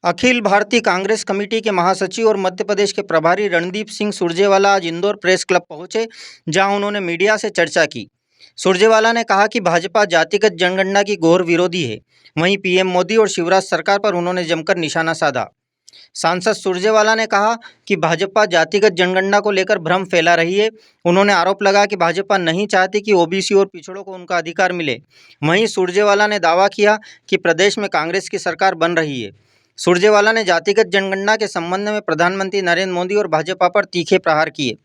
Akhil Bharatiya Congress committee के महासचिव और मध्य प्रदेश के प्रभारी रणदीप सिंह सुरजेवाला आज इंदौर प्रेस क्लब पहुंचे, जहां उन्होंने मीडिया से चर्चा की। सुरजेवाला ने कहा कि भाजपा जातिगत जनगणना की घोर विरोधी है। वहीं पीएम मोदी और शिवराज सरकार पर उन्होंने जमकर निशाना साधा। सांसद सुरजेवाला ने कहा कि भाजपा जातिगत जनगणना को लेकर भ्रम फैला रही है। उन्होंने आरोप लगाया कि भाजपा नहीं चाहती कि ओबीसी और पिछड़ों को उनका अधिकार मिले। वहीं सुरजेवाला ने दावा किया कि प्रदेश में कांग्रेस की सरकार बन रही है। सुरजेवाला ने जातिगत जनगणना के संबंध में प्रधानमंत्री नरेंद्र मोदी और भाजपा पर तीखे प्रहार किए।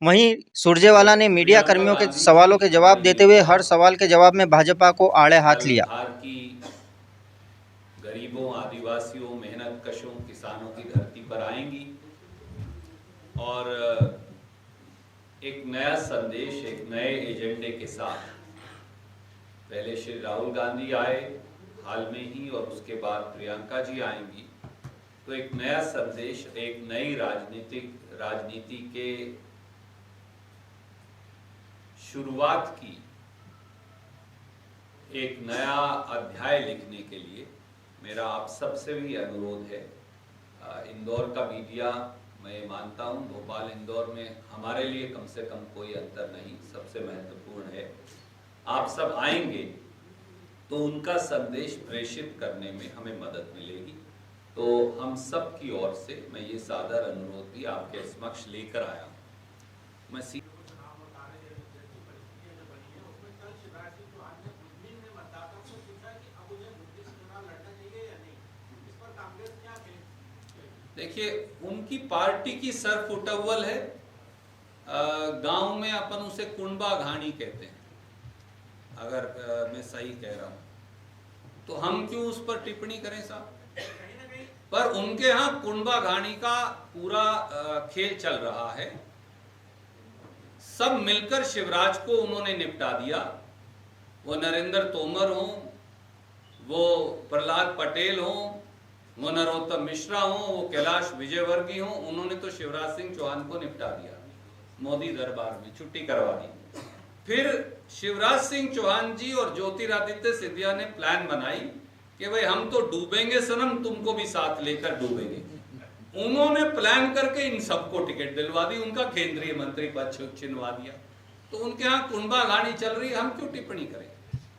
वहीं सुरजेवाला ने मीडिया प्रियंका कर्मियों के गांधी सवालों जी के जवाब हमारे देते हुए नेता हर हैं। सवाल के जवाब में भाजपा को आड़े हाथ कल लिया। बिहार की गरीबों, आदिवासियों, मेहनत कशों, किसानों की धरती पर आएंगी और एक नया संदेश, एक नए एजेंडे के साथ। पहले श्री राहुल गांधी आए हाल में ही और उसके बाद प्रियंका जी आएंगी, तो एक नया संदेश, एक नई राजनीति के शुरुआत की एक नया अध्याय लिखने के लिए मेरा आप सबसे भी अनुरोध है। इंदौर का मीडिया, मैं मानता हूं भोपाल इंदौर में हमारे लिए कम से कम कोई अंतर नहीं, सबसे महत्वपूर्ण है। आप सब आएंगे तो उनका संदेश प्रेषित करने में हमें मदद मिलेगी। तो हम सब की ओर से मैं ये सादर अनुरोध भी आपके समक्ष लेकर आया हूं। मैं देखिए, उनकी पार्टी की सर फुटअव्वल है। गांव में अपन उसे कुंडा घाणी कहते हैं, अगर मैं सही कह रहा हूं तो हम क्यों उस पर टिप्पणी करें साहब। पर उनके यहाँ कुंडा घाणी का पूरा खेल चल रहा है। सब मिलकर शिवराज को उन्होंने निपटा दिया। वो नरेंद्र तोमर हो, वो प्रहलाद पटेल हो, वो नरोत्तम मिश्रा हो, वो कैलाश विजयवर्गीय हो, उन्होंने तो शिवराज सिंह चौहान को निपटा दिया मोदी दरबार में, छुट्टी करवा दी। फिर शिवराज सिंह चौहान जी और ज्योतिरादित्य सिंधिया ने प्लान बनाई कि भाई हम तो डूबेंगे सनम, तुमको भी साथ लेकर डूबेंगे। उन्होंने प्लान करके इन सबको टिकट दिलवा दी, उनका केंद्रीय मंत्री पद छिनवा दिया। तो उनके यहाँ कुंभा गाड़ी चल रही है, हम क्यों टिप्पणी करें।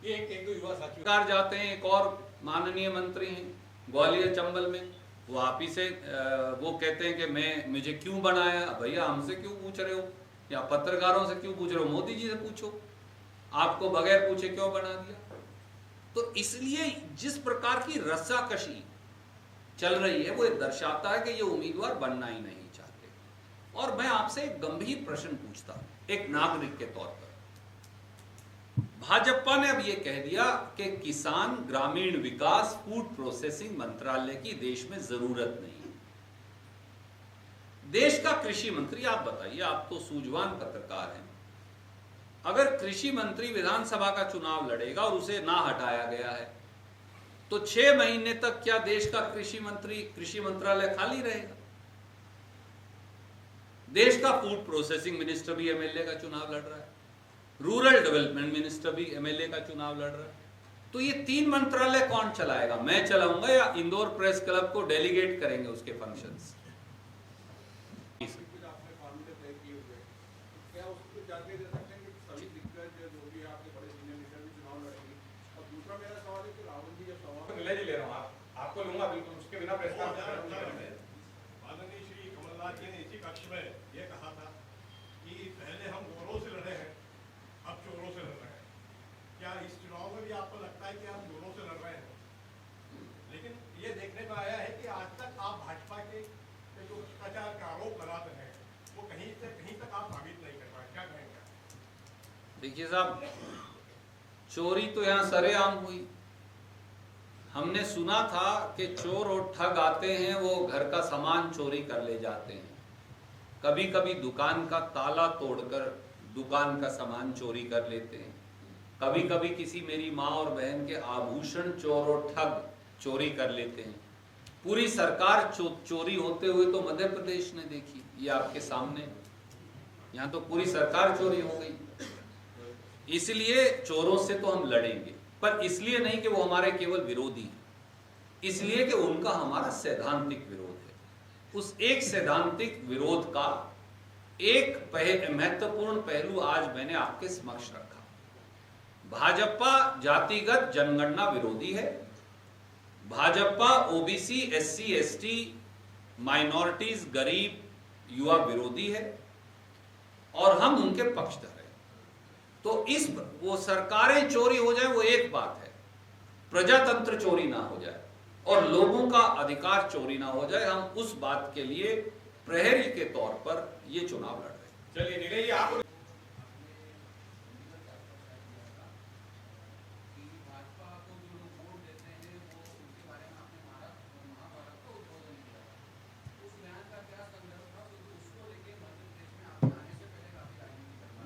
एक युवा सरकार जाते हैं, एक और माननीय मंत्री हैं ग्वालियर चंबल में, वो आप ही से वो कहते हैं कि मुझे क्यों बनाया। भैया हमसे क्यों पूछ रहे हो, या पत्रकारों से क्यों पूछ रहे हो, मोदी जी से पूछो, आपको बगैर पूछे क्यों बना दिया। तो इसलिए जिस प्रकार की रस्साकशी चल रही है वो दर्शाता है कि ये उम्मीदवार बनना ही नहीं चाहते। और मैं आपसे एक गंभीर प्रश्न पूछता हूं एक नागरिक के तौर पर। भाजपा ने अब ये कह दिया कि किसान ग्रामीण विकास फूड प्रोसेसिंग मंत्रालय की देश में जरूरत नहीं है। देश का कृषि मंत्री, आप बताइए, आप तो सूझवान पत्रकार हैं, अगर कृषि मंत्री विधानसभा का चुनाव लड़ेगा और उसे ना हटाया गया है तो 6 महीने तक क्या देश का कृषि मंत्रालय खाली रहेगा। देश का फूड प्रोसेसिंग मिनिस्टर भी एमएलए का चुनाव लड़ रहा है, रूरल डेवलपमेंट मिनिस्टर भी एमएलए का चुनाव लड़ रहा है। तो ये 3 मंत्रालय कौन चलाएगा, मैं चलाऊंगा या इंदौर प्रेस क्लब को डेलीगेट करेंगे उसके फंक्शंस। ले रहा हूं, आपको लूंगा बिल्कुल, उसके बिना प्रेस माननीय श्री कमलनाथ जी ने इसी कक्ष में यह कहा था कि पहले हम गोरों से लड़े हैं, अब चोरों से लड़ रहे हैं। क्या इस चुनाव में भी आपको लगता है कि हम गोरों से लड़ रहे हैं? लेकिन ये देखने में आया है कि आज तक आप भाजपा के जो भ्रष्टाचार का आरोप लगाते हैं वो कहीं से कहीं तक आप साबित नहीं कर पाए, क्या कहेंगे? देखिए साहब, चोरी तो यहाँ सरेआम हुई। हमने सुना था कि चोर और ठग आते हैं, वो घर का सामान चोरी कर ले जाते हैं। कभी कभी दुकान का ताला तोड़कर दुकान का सामान चोरी कर लेते हैं। कभी कभी किसी मेरी माँ और बहन के आभूषण चोर और ठग चोरी कर लेते हैं। पूरी सरकार चोरी होते हुए तो मध्य प्रदेश ने देखी, ये आपके सामने, यहाँ तो पूरी सरकार चोरी हो गई। इसलिए चोरों से तो हम लड़ेंगे, पर इसलिए नहीं कि वो हमारे केवल विरोधी हैं, इसलिए कि उनका हमारा सैद्धांतिक विरोध है। उस एक सैद्धांतिक विरोध का एक महत्वपूर्ण पहलू आज मैंने आपके समक्ष रखा। भाजपा जातिगत जनगणना विरोधी है। Bhajpa OBC, SC, ST, minorities, गरीब, युवा विरोधी है और हम उनके पक्षधर हैं। तो इस वो सरकारें चोरी हो जाए वो एक बात है, प्रजातंत्र चोरी ना हो जाए और लोगों का अधिकार चोरी ना हो जाए, हम उस बात के लिए प्रहरी के तौर पर ये चुनाव लड़ रहे हैं। चलिए नीले जी, आप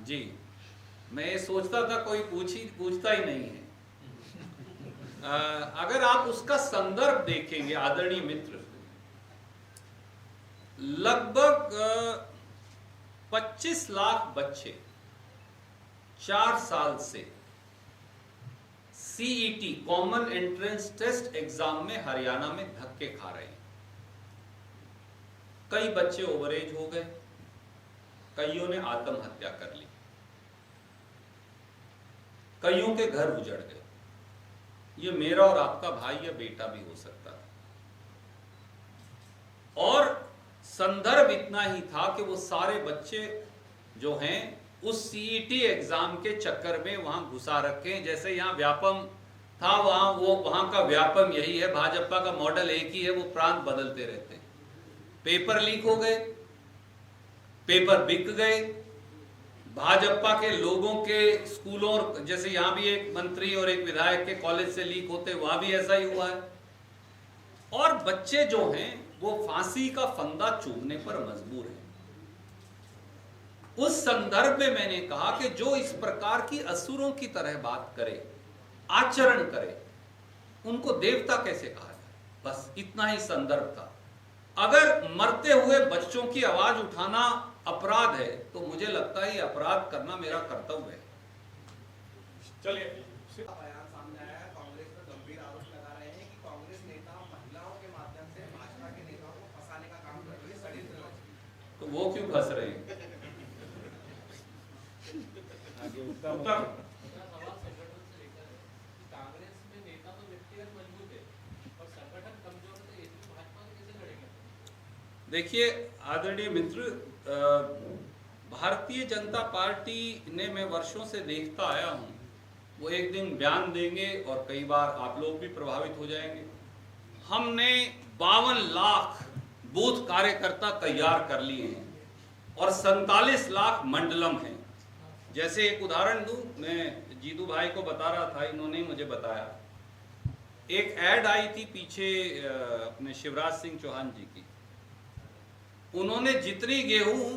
जी, मैं ये सोचता था कोई पूछता ही नहीं है। अगर आप उसका संदर्भ देखेंगे आदरणीय मित्र, लगभग 25 लाख बच्चे 4 साल से CET common entrance test exam में हरियाणा में धक्के खा रहे हैं। कई बच्चे ओवरएज हो गए, कईयों ने आत्महत्या कर ली, कईयों के घर उजड़ गए। ये मेरा और आपका भाई या बेटा भी हो सकता था। और संदर्भ इतना ही था कि वो सारे बच्चे जो हैं उस सीईटी एग्जाम के चक्कर में वहां घुसा रखे हैं। जैसे यहाँ व्यापम था, वहां का व्यापम यही है, भाजपा का मॉडल एक ही है, वो प्रांत बदलते रहते हैं। पेपर लीक हो गए, पेपर बिक गए, भाजपा के लोगों के स्कूलों, और जैसे यहां भी एक मंत्री और एक विधायक के कॉलेज से लीक होते, वहां भी ऐसा ही हुआ है। और बच्चे जो हैं वो फांसी का फंदा चूमने पर मजबूर हैं। उस संदर्भ में मैंने कहा कि जो इस प्रकार की असुरों की तरह बात करे, आचरण करे, उनको देवता कैसे कहा जाए? बस इतना ही संदर्भ था। अगर मरते हुए बच्चों की आवाज उठाना अपराध है तो मुझे लगता है ये अपराध करना मेरा कर्तव्य है। चलिए, बयान सामने आया है, कांग्रेस पर गंभीर आरोप लगा रहे हैं कि कांग्रेस नेता महिलाओं के माध्यम से भाजपा के नेताओं को फंसाने का काम कर रही है, षड्यंत्र रच रही है। तो वो क्यों फंस रहे हैं? उत्तर कांग्रेस में नेता तो व्यक्तिगत मजबूत है और संगठन कमजोर है, तो इसमें भाजपा कैसे लड़ेंगे? देखिए आदरणीय मित्र, भारतीय जनता पार्टी ने मैं वर्षों से देखता आया हूं, वो एक दिन बयान देंगे और कई बार आप लोग भी प्रभावित हो जाएंगे। हमने 52 लाख बूथ कार्यकर्ता तैयार कर लिए हैं और 47 लाख मंडलम हैं। जैसे एक उदाहरण दूं, मैं जीतू भाई को बता रहा था, इन्होंने मुझे बताया, एक ऐड आई थी पीछे अपने शिवराज सिंह चौहान जी की। उन्होंने जितनी गेहूं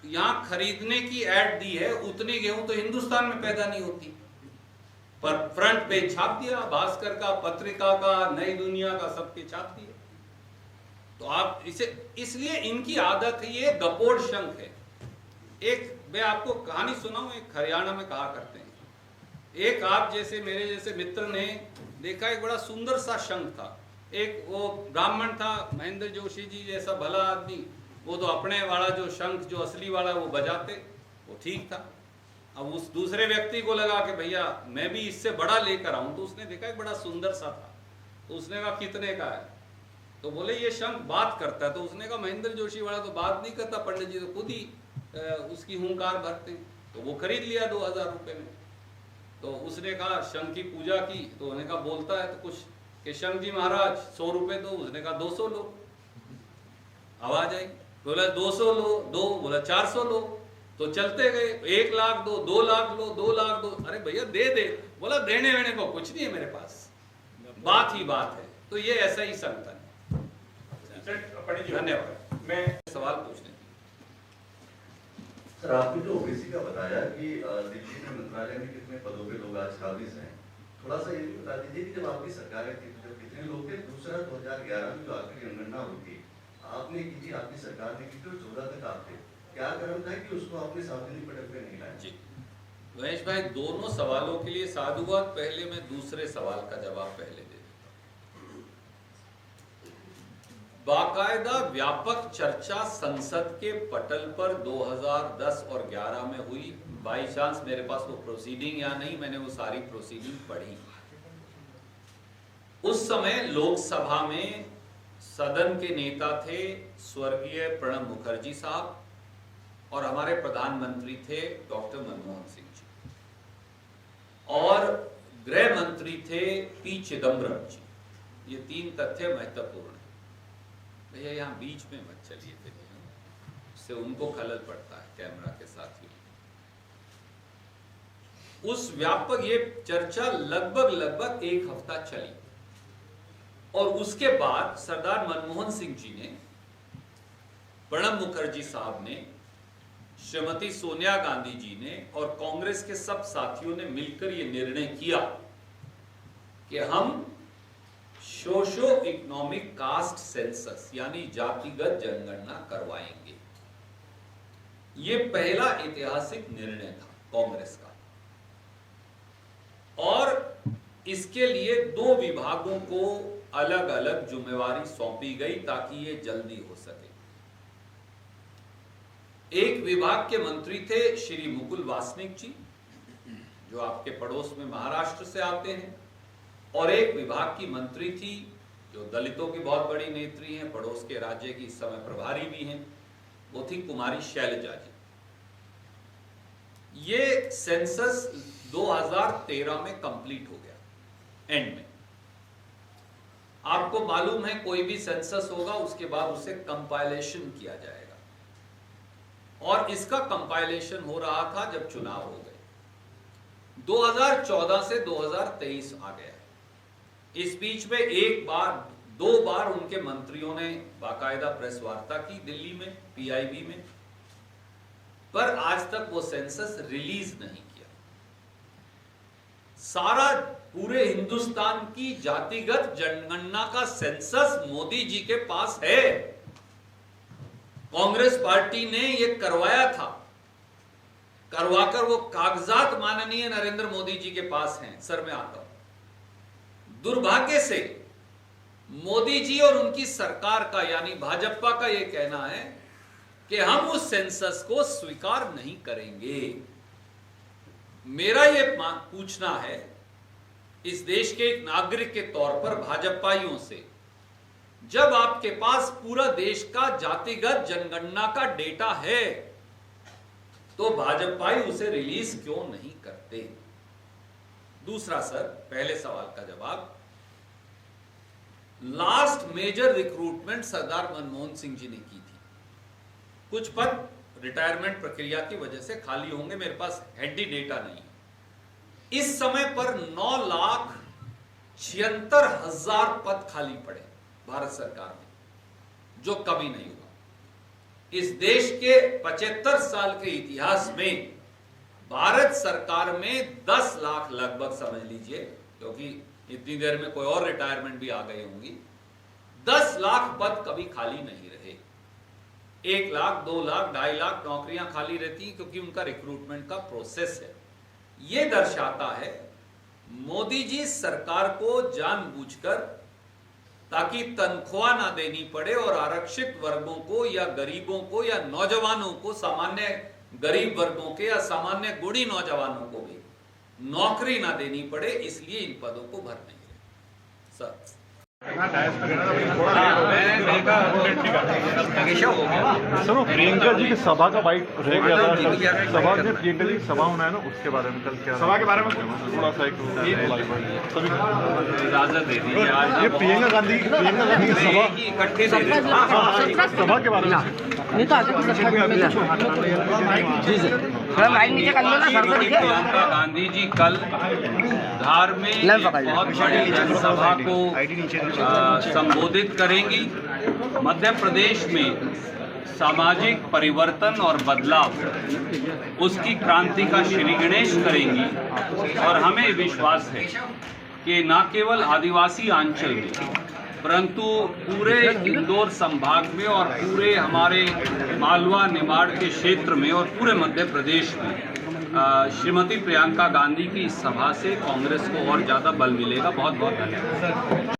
यहां खरीदने की ऐड दी है उतनी गेहूं तो हिंदुस्तान में पैदा नहीं होती, पर फ्रंट पेज छाप दिया, भास्कर का, पत्रिका का, नई दुनिया का, सबके छाप दिए। तो आप इसे, इसलिए इनकी आदत है, ये गपोड़ शंख है। एक मैं आपको कहानी सुनाऊं, एक हरियाणा में कहा करते हैं, एक आप जैसे मेरे जैसे मित्र ने देखा, एक बड़ा सुंदर सा शंख था। एक वो ब्राह्मण था, महेंद्र जोशी जी जैसा भला आदमी, वो तो अपने वाला जो शंख जो असली वाला वो बजाते, वो ठीक था। अब उस दूसरे व्यक्ति को लगा कि भैया मैं भी इससे बड़ा लेकर आऊं, तो उसने देखा एक बड़ा सुंदर सा था, तो उसने कहा कितने का है? तो बोले ये शंख बात करता है। तो उसने कहा महेंद्र जोशी वाला तो बात नहीं करता, पंडित जी तो खुद ही उसकी हुंकार भरते। तो वो खरीद लिया 2000 रुपये में। तो उसने कहा शंख की पूजा की, तो उन्होंने कहा बोलता है तो कुछ कि शंख जी महाराज 100 रुपये दो। उसने कहा 200 लो। आवाज आई, बोला 200 लो, दो, बोला 400 लो। तो चलते गए, 1 लाख दो, 2 लाख लो, 2 लाख दो। अरे भैया दे दे, बोला देने वेने को कुछ नहीं है मेरे पास, बात ही बात है। तो ये ऐसा ही संगठन है। धन्यवाद। मैं सवाल पूछने सर, आपने जो ओबीसी का बताया कि दिल्ली में मंत्रालय में कितने पदों पे लोग आज काबिज हैं, थोड़ा सा ये भी बता दीजिए कि जब आपकी सरकार थी तो जब कितने लोग थे? दूसरा 2011 में जो आखिरी जनगणना हुई थी आपने की थी, आपकी सरकार ने की थी, 14 तक आप थे, क्या कारण था कि उसको आपने सार्वजनिक पटल पे नहीं लाया? जी महेश भाई, दोनों सवालों के लिए साधुवाद। पहले मैं दूसरे सवाल का जवाब पहले दे देता हूं। बाकायदा व्यापक चर्चा संसद के पटल पर 2010 और 11 में हुई। बाई चांस मेरे पास वो प्रोसीडिंग या नहीं, मैंने वो सारी प्रोसीडिंग पढ़ी। उस समय लोकसभा में सदन के नेता थे स्वर्गीय प्रणब मुखर्जी साहब और हमारे प्रधानमंत्री थे डॉक्टर मनमोहन सिंह जी, और गृह मंत्री थे पी चिदम्बरम जी। ये तीन तथ्य महत्वपूर्ण है। भैया यहाँ बीच में मत चलिए, फिर इससे उनको खलल पड़ता है कैमरा के साथ ही। उस व्यापक ये चर्चा लगभग एक हफ्ता चली और उसके बाद सरदार मनमोहन सिंह जी ने, प्रणब मुखर्जी साहब ने, श्रीमती सोनिया गांधी जी ने और कांग्रेस के सब साथियों ने मिलकर यह निर्णय किया कि हम सोशो इकोनॉमिक कास्ट सेंसस यानी जातिगत जनगणना करवाएंगे। ये पहला ऐतिहासिक निर्णय था कांग्रेस का, और इसके लिए 2 विभागों को अलग अलग जिम्मेवारी सौंपी गई ताकि ये जल्दी हो सके। एक विभाग के मंत्री थे श्री मुकुल वासनिक जी, जो आपके पड़ोस में महाराष्ट्र से आते हैं, और एक विभाग की मंत्री थी जो दलितों की बहुत बड़ी नेत्री हैं, पड़ोस के राज्य की इस समय प्रभारी भी हैं, वो थी कुमारी शैलजा जी। ये सेंसस 2013 में कंप्लीट हो गया एंड में। आपको मालूम है कोई भी सेंसस होगा उसके बाद उसे कंपाइलेशन किया जाएगा, और इसका कंपाइलेशन हो रहा था जब चुनाव हो गए। 2014 से 2023 आ गया। इस बीच में 2 बार उनके मंत्रियों ने बाकायदा प्रेस वार्ता की दिल्ली में, पीआईबी में, पर आज तक वो सेंसस रिलीज नहीं किया। सारा पूरे हिंदुस्तान की जातिगत जनगणना का सेंसस मोदी जी के पास है। कांग्रेस पार्टी ने ये करवाया था, करवाकर वो कागजात माननीय नरेंद्र मोदी जी के पास हैं। सर में आता हूं, दुर्भाग्य से मोदी जी और उनकी सरकार का यानी भाजपा का ये कहना है कि हम उस सेंसस को स्वीकार नहीं करेंगे। मेरा ये पूछना है इस देश के एक नागरिक के तौर पर भाजपाइयों से, जब आपके पास पूरा देश का जातिगत जनगणना का डेटा है तो भाजपाई उसे रिलीज क्यों नहीं करते? दूसरा सर, पहले सवाल का जवाब, लास्ट मेजर रिक्रूटमेंट सरदार मनमोहन सिंह जी ने की थी। कुछ पद रिटायरमेंट प्रक्रिया की वजह से खाली होंगे, मेरे पास हेडी डेटा नहीं है। इस समय पर 9,76,000 पद खाली पड़े भारत सरकार में, जो कभी नहीं हुआ। इस देश के 75 साल के इतिहास में भारत सरकार में 10 लाख लगभग समझ लीजिए, क्योंकि इतनी देर में कोई और रिटायरमेंट भी आ गई होंगी, 10 लाख पद कभी खाली नहीं रहे। 1 लाख, 2 लाख, 2.5 लाख नौकरियां खाली रहती हैं क्योंकि उनका रिक्रूटमेंट का प्रोसेस है। ये दर्शाता है मोदी जी सरकार को जानबूझकर, ताकि तनख्वाह ना देनी पड़े और आरक्षित वर्गों को या गरीबों को या नौजवानों को, सामान्य गरीब वर्गों के या सामान्य गुणी नौजवानों को भी नौकरी ना देनी पड़े, इसलिए इन पदों को भर नहीं रहे। सर सर, प्रियंका जी की सभा का बाइट रह गया था। सभा में प्रियंका जी की सभा होना है ना, उसके बारे में कल क्या सभा के बारे में थोड़ा सा सभी इजाजत दे दीजिए। आज ये प्रियंका गांधी की सभा इकट्ठे सभा के बारे में प्रियंका गांधी जी कल धार में बहुत बड़ी जनसभा को संबोधित करेंगी। मध्य प्रदेश में सामाजिक परिवर्तन और बदलाव, उसकी क्रांति का श्री गणेश करेंगी। और हमें विश्वास है कि न केवल आदिवासी अंचल में परंतु पूरे इंदौर संभाग में और पूरे हमारे मालवा निमाड़ के क्षेत्र में और पूरे मध्य प्रदेश में श्रीमती प्रियंका गांधी की इस सभा से कांग्रेस को और ज़्यादा बल मिलेगा। बहुत बहुत धन्यवाद।